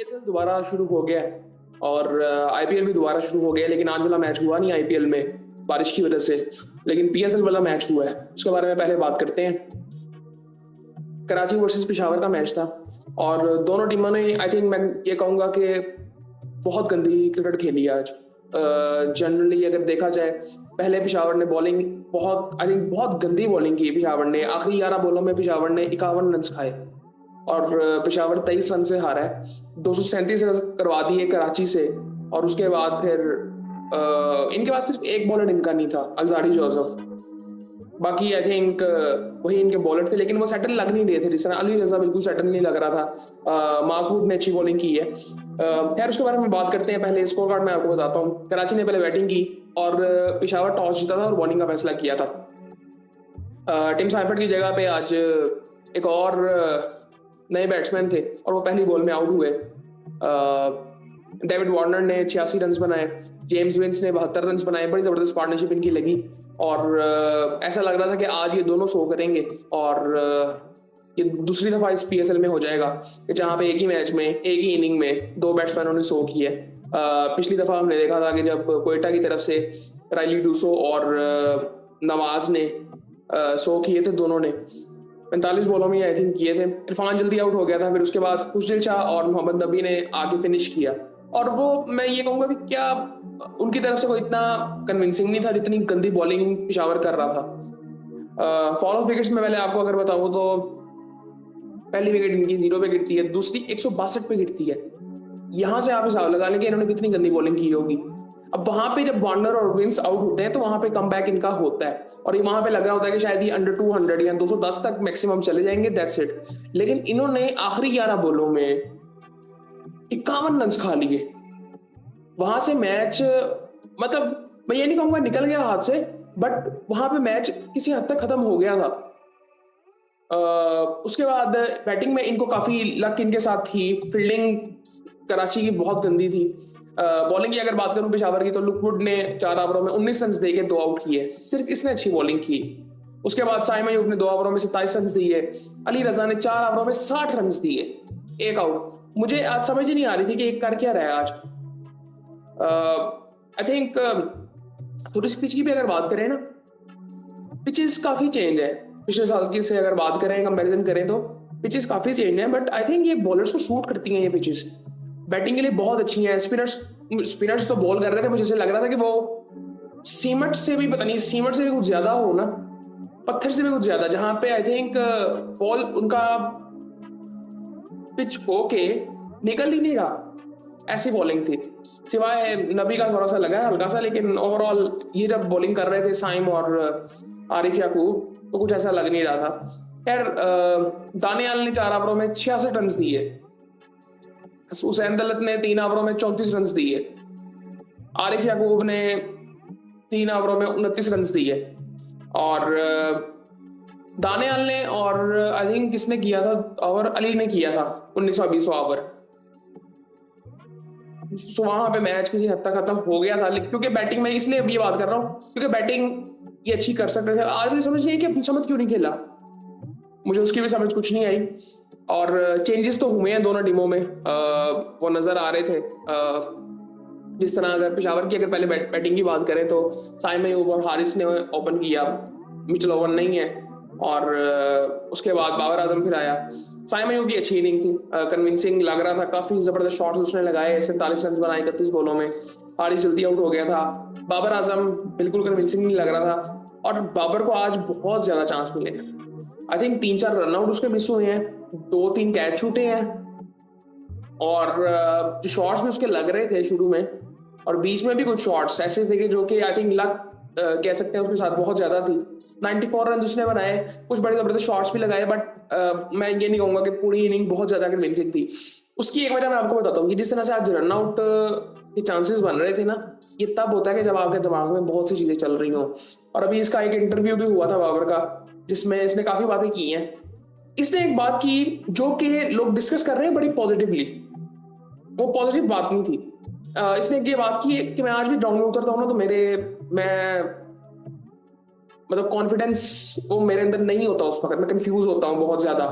PSL दोबारा शुरू हो गया है और आईपीएल भी दोबारा शुरू हो गया है, लेकिन आज वाला मैच हुआ नहीं आईपीएल में बारिश की वजह से। लेकिन पीएसएल वाला मैच हुआ है, उसके बारे में पहले बात करते हैं। कराची वर्सेस पेशावर का मैच था और दोनों टीमों ने आई थिंक मैं ये कहूँगा कि बहुत गंदी क्रिकेट खेली है आज। जनरली अगर देखा जाए, पहले पेशावर ने बॉलिंग बहुत आई थिंक बहुत गंदी बॉलिंग की। पेशावर ने आखिरी 11 बॉलों में पेशावर ने 51 रन खाए और पेशावर 23 रन से हारा है। 237 रन करवा दिए कराची से और उसके बाद फिर इनके पास सिर्फ एक बॉलर इनका नहीं था, अल्जारी जोसेफ। बाकी आई थिंक वही इनके बॉलर थे, लेकिन वो सेटल लग नहीं रहे थे। जिस तरह अली रजा बिल्कुल सेटल नहीं लग रहा था। माकूब ने अच्छी बॉलिंग की है। खैर उसके बारे में बात करते हैं। पहले स्कोर कार्ड मैं आपको बताता हूँ। कराची ने पहले बैटिंग की और पेशावर टॉस जीता था और बॉलिंग का फैसला किया था। टिम साइफर्ड की जगह पे आज एक और नए बैट्समैन थे और वो पहली बॉल में आउट हुए। डेविड वार्नर ने 86 रन बनाए, जेम्स विंस ने 72 रन बनाए। बड़ी जबरदस्त पार्टनरशिप इनकी लगी और ऐसा लग रहा था कि आज ये दोनों शो करेंगे और ये दूसरी दफा इस पीएसएल में हो जाएगा कि जहां पे एक ही मैच में एक ही इनिंग में दो बैट्समैनों ने शो किए। पिछली दफा हमने देखा था कि जब कोयटा की तरफ से राइली डूसो और नवाज ने शो किए थे, दोनों ने 45 बॉलों में आई थिंक किए थे। इरफान जल्दी आउट हो गया था, फिर उसके बाद खुशदिल शाह और मोहम्मद नबी ने आगे फिनिश किया और वो मैं ये कहूंगा कि क्या उनकी तरफ से कोई इतना कन्विंसिंग नहीं था जितनी गंदी बॉलिंग पेशावर कर रहा था। फॉल ऑफ विकेट्स में पहले आपको अगर बताऊं तो पहली विकेट इनकी 0 पे गिरती है, दूसरी 162 पे गिरती है। यहां से आप हिसाब लगा लें कि इन्होंने कितनी गंदी बॉलिंग की होगी। अब वहां पे जब वार्नर और विंस आउट होते हैं तो वहां पे कमबैक इनका होता है और ये वहां पे लग रहा होता है कि शायद ये अंडर 200 या 210 तक मैक्सिमम चले जाएंगे, दैट्स इट। लेकिन इन्होंने आखिरी 11 बॉलों में 51 रन खा लिए। वहां से मैच मतलब मैं ये नहीं कहूंगा निकल गया हाथ से, बट वहां पे मैच किसी हद तक खत्म हो गया था। उसके बाद बैटिंग में इनको काफी लक इनके साथ थी। फील्डिंग कराची की बहुत गंदी थी। बॉलिंग की अगर बात करूं पेशावर की, तो लुकवुड ने 4 ओवरों में 19 रन देके 2 आउट किए, सिर्फ इसने अच्छी बॉलिंग की। उसके बाद साइम अयूब ने 2 ओवरों में 27 रन दिए। अली रजा ने 4 ओवरों में 60 रन दिए, 1 आउट। मुझे आज समझ ही नहीं आ रही थी कि एक कर क्या रहा है आज। आई थिंक थोड़ी सी पिच की भी अगर बात करें ना, पिचेस काफी चेंज है पिछले साल की से। अगर बात करें, कंपैरिजन करें तो पिचेस काफी चेंज है, बट आई थिंक ये बॉलर्स को सूट करती हैं ये पिचेस। बैटिंग के लिए बहुत अच्छी हैं। स्पिनर्स तो बॉल कर रहे थे, मुझे ऐसे लग रहा था कि वो सीमट से भी पता नहीं, सीमट से भी कुछ ज्यादा हो ना, पत्थर से भी कुछ ज्यादा, जहां पे आई थिंक बॉल उनका पिच होके निकल ही नहीं रहा, ऐसी बॉलिंग थी। सिवाय नबी का थोड़ा सा लगा है हल्का सा, लेकिन ओवरऑल ये जब बॉलिंग कर रहे थे साइम और आरिफ याकूब तो कुछ ऐसा लग नहीं रहा था। खैर दानियाल ने 4 ओवरों में 66 रन दिए। हुसैन दलत ने 3 ओवरों में 34 रन दिए। आरिफ याकूब ने 3 ओवरों में 29 रन दिए और दानियाल ने और आई थिंक किसने किया था और अली ने किया था 19वां 20वां ओवर। तो वहां पे मैच किसी हद तक खत्म हो गया था, क्योंकि बैटिंग में इसलिए ये बात कर रहा हूँ क्योंकि बैटिंग ये अच्छी कर सकते थे। आज भी समझ नहीं आई कि अपनी समझ क्यों नहीं खेला, मुझे उसकी भी समझ कुछ नहीं आई। और चेंजेस तो हुए हैं दोनों टीमों में, वो नजर आ रहे थे। जिस तरह अगर पेशावर की अगर पहले बैटिंग की बात करें तो साइम अयूब और हारिस ने ओपन किया, मिचेल ओवन नहीं है और उसके बाद बाबर आजम फिर आया। साइम अयूब की अच्छी इनिंग थी, कन्विंसिंग लग रहा था, काफी जबरदस्त शॉट्स उसने लगाए, 47 रन बनाए 31 बॉलों में। हारिस जल्दी आउट हो गया था। बाबर आजम बिल्कुल कन्विंसिंग नहीं लग रहा था और बाबर को आज बहुत ज्यादा चांस मिले। आई थिंक 3-4 रनआउट उसके मिस हुए हैं, 2-3 कैच छूटे हैं और जो शॉट्स भी उसके लग रहे थे शुरू में और बीच में भी कुछ शॉट्स ऐसे थे कि जो कि आई थिंक लक कह सकते हैं उसके साथ बहुत ज्यादा थी। 94 रन उसने बनाए, कुछ बड़े जबरदस्त शॉट्स भी लगाए, बट मैं ये नहीं कहूंगा कि पूरी इनिंग बहुत ज्यादा कन्विंसिंग थी। उसकी एक वजह मैं आपको बताता हूँ कि जिस तरह से आज रनआउट के चांसेस बन रहे थे ना, ये तब होता है कि जब आपके दिमाग में बहुत सी चीजें चल रही हों। और अभी इसका एक इंटरव्यू भी हुआ था बाबर का, जिसमें इसने काफी बातें की हैं। इसने एक बात की जो कि लोग डिस्कस कर रहे हैं बड़ी पॉजिटिवली, वो पॉजिटिव बात नहीं थी। इसने ये बात की कि मैं आज भी ग्राउंड में उतरता हूँ ना तो मैं मतलब कॉन्फिडेंस वो मेरे अंदर नहीं होता, उस वक्त मैं कंफ्यूज होता हूँ बहुत ज्यादा।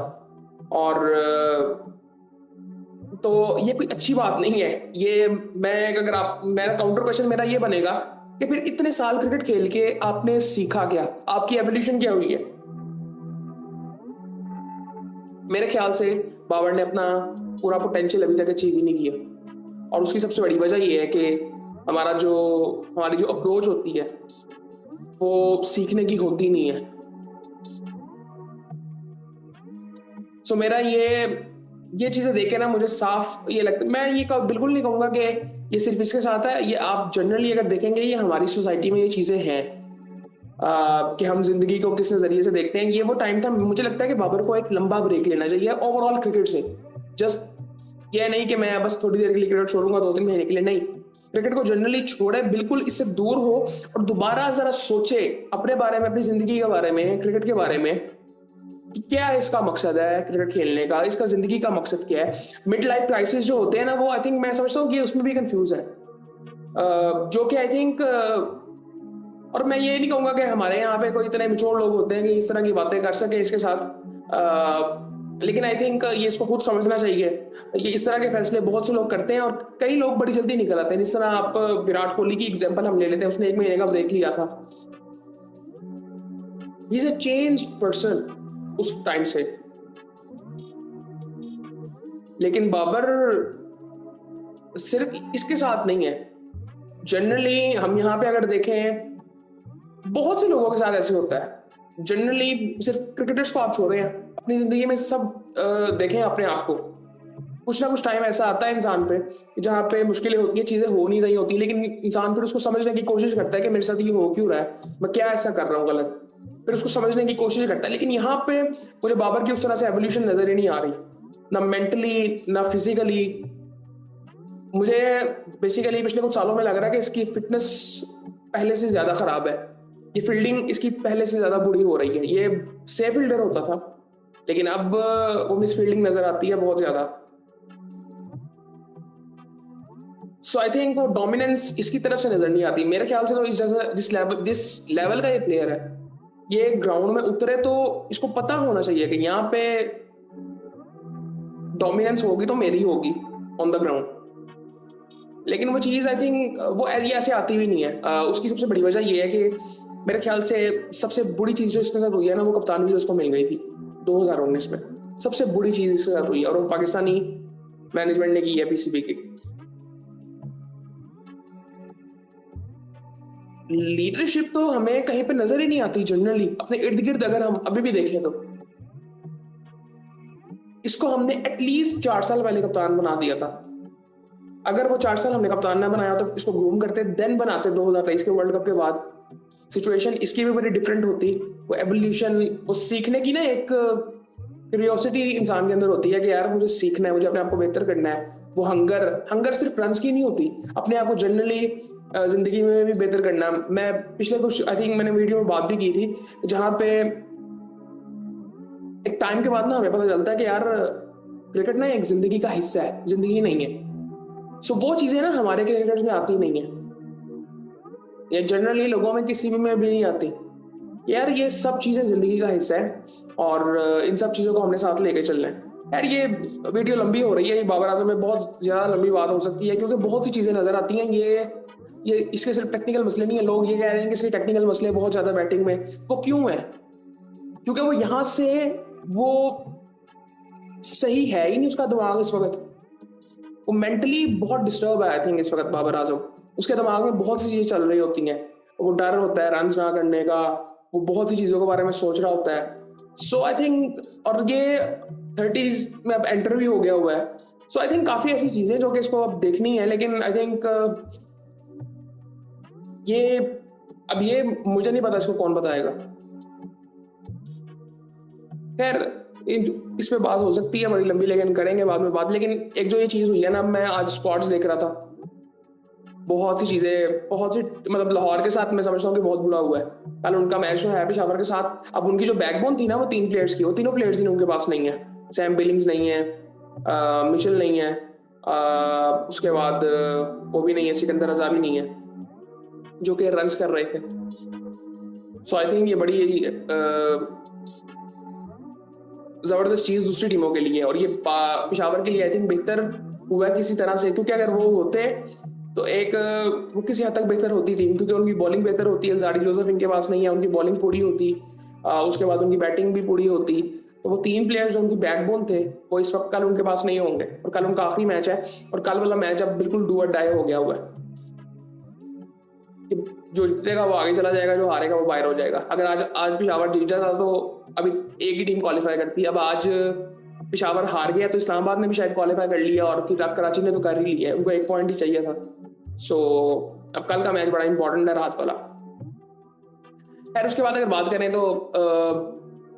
और तो ये कोई अच्छी बात नहीं है। ये मैं अगर आप मेरा काउंटर क्वेश्चन मेरा ये बनेगा कि फिर इतने साल क्रिकेट खेल के आपने सीखा क्या, आपकी एवोल्यूशन क्या हुई है। मेरे ख्याल से बाबर ने अपना पूरा पोटेंशियल अभी तक अचीव ही नहीं किया, और उसकी सबसे बड़ी वजह ये है कि हमारी जो अप्रोच होती है वो सीखने की होती नहीं है। सो मेरा ये चीजें देख के ना मुझे साफ ये लगता है, मैं बिल्कुल नहीं कहूंगा कि ये सिर्फ इसके साथ है, ये आप जनरली अगर देखेंगे ये हमारी सोसाइटी में ये चीजें हैं कि हम जिंदगी को किस नजरिए से देखते हैं। ये वो टाइम था, मुझे लगता है कि बाबर को एक लंबा ब्रेक लेना चाहिए ओवरऑल क्रिकेट से। जस्ट ये नहीं कि मैं बस थोड़ी देर के लिए क्रिकेट छोड़ूंगा 2-3 महीने के लिए, नहीं, क्रिकेट को जनरली छोड़े, बिल्कुल इससे दूर हो और दोबारा जरा सोचे अपने बारे में, अपनी जिंदगी के बारे में, क्रिकेट के बारे में कि क्या इसका मकसद है क्रिकेट खेलने का, इसका जिंदगी का मकसद क्या है। मिड लाइफ क्राइसिस जो होते हैं ना, वो आई थिंक मैं समझता हूँ कि उसमें भी कंफ्यूज है, जो कि आई थिंक, और मैं ये नहीं कहूंगा कि हमारे यहाँ पे कोई इतने मिचोड़ लोग होते हैं कि इस तरह की बातें कर सके इसके साथ, लेकिन आई थिंक ये इसको खुद समझना चाहिए। ये इस तरह के फैसले बहुत से लोग करते हैं और कई लोग बड़ी जल्दी निकल आते हैं। जिस तरह आप विराट कोहली की एग्जांपल हम ले लेते हैं, उसने 1 महीने का ब्रेक लिया था, he is a change person उस टाइम से। लेकिन बाबर सिर्फ इसके साथ नहीं है, जनरली हम यहाँ पे अगर देखें बहुत से लोगों के साथ ऐसे होता है। जनरली सिर्फ क्रिकेटर्स को आप छोड़ रहे हैं, अपनी जिंदगी में सब देखें अपने आप को, कुछ ना कुछ टाइम ऐसा आता है इंसान पे जहाँ पे मुश्किलें होती है, चीजें हो नहीं रही होती, लेकिन इंसान फिर उसको समझने की कोशिश करता है कि मेरे साथ ये हो क्यों रहा है, मैं क्या ऐसा कर रहा हूँ गलत, फिर उसको समझने की कोशिश करता है। लेकिन यहाँ पे मुझे बाबर की उस तरह से एवोल्यूशन नजर ही नहीं आ रही, ना मेंटली ना फिजिकली। मुझे बेसिकली पिछले कुछ सालों में लग रहा है कि इसकी फिटनेस पहले से ज्यादा खराब है, ये फील्डिंग इसकी पहले से ज्यादा बुरी हो रही है। ये सेफ फील्डर होता था, लेकिन अब वो मिस फील्डिंग नजर आती है बहुत ज्यादा। सो आई थिंक वो डोमिनेंस इसकी तरफ से नजर नहीं आती मेरे ख्याल से। तो जिस लेवल का ये प्लेयर है, ये ग्राउंड में उतरे तो इसको पता होना चाहिए कि यहाँ पे डोमिनेंस होगी तो मेरी होगी ऑन द ग्राउंड, लेकिन वो चीज आई थिंक वो ऐसे आती भी नहीं है। उसकी सबसे बड़ी वजह ये है कि मेरे ख्याल से सबसे बुरी चीज जो इसके साथ हुई है ना, वो कप्तानी जो उसको मिल गई थी 2019 में, सबसे बुरी चीज इसके साथ हुई है, और वो पाकिस्तानी मैनेजमेंट ने की है, पीसीबी की। लीडरशिप तो हमें कहीं पे नजर ही नहीं आती जनरली अपने इर्द गिर्द, अगर हम अभी भी देखें तो। इसको हमने एटलीस्ट 4 साल पहले कप्तान बना दिया था। अगर वो 4 साल हमने कप्तान ना बनाया तो इसको ग्रूम करते, देन बनाते 2023 के वर्ल्ड कप के बाद, सिचुएशन इसकी भी बड़ी डिफरेंट होती। वो एवोल्यूशन, वो सीखने की ना एक क्यूरियोसिटी इंसान के अंदर होती है कि यार मुझे सीखना है, मुझे अपने आप को बेहतर करना है। वो हंगर सिर्फ रन्स की नहीं होती, अपने आप को जनरली जिंदगी में भी बेहतर करना। मैं पिछले कुछ आई थिंक मैंने वीडियो में बात भी की थी, जहां पे एक टाइम के बाद ना हमें पता चलता है कि यार क्रिकेट ना एक जिंदगी का हिस्सा है, जिंदगी नहीं है। सो वो चीजें ना हमारे क्रिकेटर्स में आती नहीं है, या जनरली लोगों में किसी भी में भी नहीं आती। यार ये सब चीजें जिंदगी का हिस्सा है और इन सब चीजों को हमने साथ लेके चलना है। यार ये वीडियो लंबी हो रही है, ये बाबर आजम में बहुत ज्यादा लंबी बात हो सकती है, क्योंकि बहुत सी चीजें नजर आती हैं। ये इसके सिर्फ टेक्निकल मसले नहीं है। लोग ये कह रहे हैं कि इसके टेक्निकल मसले बहुत ज्यादा बैटिंग में, वो क्यों है? क्योंकि वो यहाँ से वो सही है ही नहीं उसका दिमाग इस वक्त, वो मेंटली बहुत डिस्टर्ब है आई थिंक इस वक्त बाबर आजम। उसके दिमाग में बहुत सी चीजें चल रही होती हैं, वो डर होता है रन ना करने का, वो बहुत सी चीजों के बारे में सोच रहा होता है। सो आई थिंक, और ये 30s में अब एंटर भी हो गया हुआ है। सो आई थिंक काफी ऐसी चीजें जो कि इसको अब देखनी है, लेकिन आई थिंक ये मुझे नहीं पता इसको कौन बताएगा। खैर इस पे बात हो सकती है बड़ी लंबी, लेकिन करेंगे बाद में बात। लेकिन एक जो ये चीज हुई है ना, मैं आज स्क्वाड्स देख रहा था, बहुत सी चीजें, बहुत सी, मतलब लाहौर के साथ मैं समझता हूँ कि बहुत बुरा हुआ है। कल उनका मैच जो है पेशावर के साथ, अब उनकी जो बैकबोन थी ना वो 3 प्लेयर्स की, वो तीनों प्लेयर्स ही उनके पास नहीं है। सैम बिलिंग्स नहीं है, मिचेल नहीं है, उसके बाद वो भी नहीं है, सिकंदर रजा भी नहीं है, जो कि रन्स कर रहे थे। सो आई थिंक ये बड़ी जबरदस्त चीज दूसरी टीमों के लिए, और ये पेशावर के लिए आई थिंक बेहतर हुआ किसी तरह से, क्योंकि अगर वो होते तो एक वो किसी हद तक बेहतर होती टीम, क्योंकि उनकी बॉलिंग बेहतर होती है। ज़ारी जोसेफ इनके पास नहीं है, उनकी बॉलिंग पूरी होती, उसके बाद उनकी बैटिंग भी पूरी होती। तो वो 3 प्लेयर्स जो उनकी बैकबोन थे, वो इस वक्त कल उनके पास नहीं होंगे, और कल उनका आखिरी मैच है, और कल वाला मैच अब बिल्कुल डू और डाई हो गया हुआ है कि जो जीतेगा वो आगे चला जाएगा, जो हारेगा वो बाहर हो जाएगा। अगर आज आज पेशावर जीत जाता तो अभी एक ही टीम क्वालिफाई करती है। अब आज पेशावर हार गया तो इस्लामाबाद ने भी शायद क्वालिफाई कर लिया, और कराची ने तो कर ही लिया है, उनको 1 पॉइंट ही चाहिए था। सो अब कल का मैच बड़ा इंपॉर्टेंट है, रात वाला। खैर उसके बाद अगर बात करें तो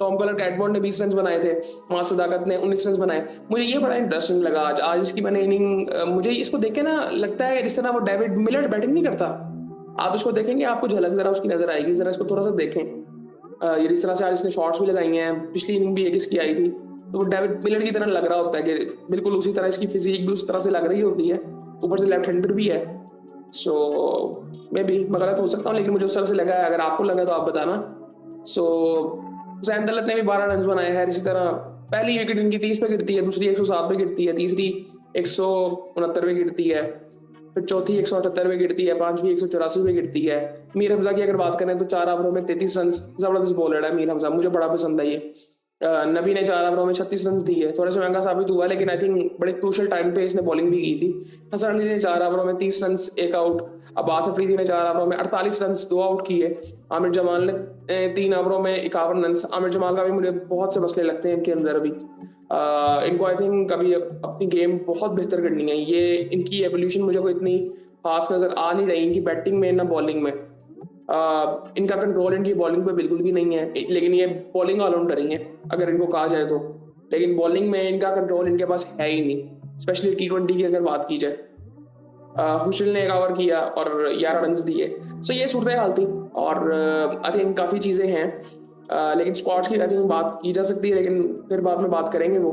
टॉम कॉलर कैटबॉर्न ने 20 रन बनाए थे, वहां सदाकत ने 19 रन बनाए। मुझे ये बड़ा इंटरेस्टिंग लगा आज आज इसकी मैंने इनिंग, मुझे इसको देख के ना लगता है जिस तरह वो डेविड मिलर बैटिंग नहीं करता। आप इसको देखेंगे आपको झलक जरा उसकी नजर आएगी, जरा इसको थोड़ा सा देखें। ये जिस तरह से आज इसने शॉट्स भी लगाई हैं, पिछली इनिंग भी एक इसकी आई थी, तो वो डेविड मिलर की तरह लग रहा होता है कि बिल्कुल उसी तरह इसकी फिजिक भी उस तरह से लग रही होती है, ऊपर से लेफ्ट हैंडर भी है। सो मैं भी मैं गलत हो सकता हूँ, लेकिन मुझे उस तरह से लगा है। अगर आपको लगा तो आप बताना। सो हुसैन दौलत ने भी 12 रन बनाए हैं। इसी तरह पहली विकेट इनकी 30 पे गिरती है, दूसरी 107 पे गिरती है, तीसरी 169 पे गिरती है, फिर चौथी 178 पे गिरती है, पांचवी 184 पे गिरती है। मीर हमजा की अगर बात करें तो 4 ओवरों में 33 रन, जबरदस्त बॉलर है मीर हमजा, मुझे बड़ा पसंद है ये। नबी ने 4 ओवरों में 36 रन दिए, थोड़ा सा महंगा साबित हुआ, लेकिन आई थिंक बड़े क्रूशल टाइम पे इसने बॉलिंग भी की थी। हसन अली ने 4 ओवरों में 30 रन, 1 आउट। अब्बास अफरीदी ने 4 ओवरों में 48 रन, 2 आउट किए। आमिर जमाल ने 3 ओवरों में 51 रन। आमिर जमाल का भी मुझे बहुत से मसले लगते हैं इनके अंदर अभी। इनको आई थिंक अभी अपनी गेम बहुत बेहतर करनी है। ये इनकी एवोल्यूशन मुझे कोई इतनी खास नजर आ नहीं रही, इनकी बैटिंग में ना बॉलिंग में। इनका कंट्रोल इनकी बॉलिंग पे बिल्कुल भी नहीं है, लेकिन ये बॉलिंग ऑलराउंडर ही है अगर इनको कहा जाए तो। लेकिन बॉलिंग में इनका कंट्रोल इनके पास है ही नहीं, स्पेशली T20 की अगर बात की जाए। हुशिल ने 1 ओवर किया और 11 रन दिए। सो ये सूरत हाल थी, और आई थिंक काफ़ी चीज़ें हैं, लेकिन स्क्वाड्स की आई थिंक बात की जा सकती है, लेकिन फिर बाद में बात करेंगे वो।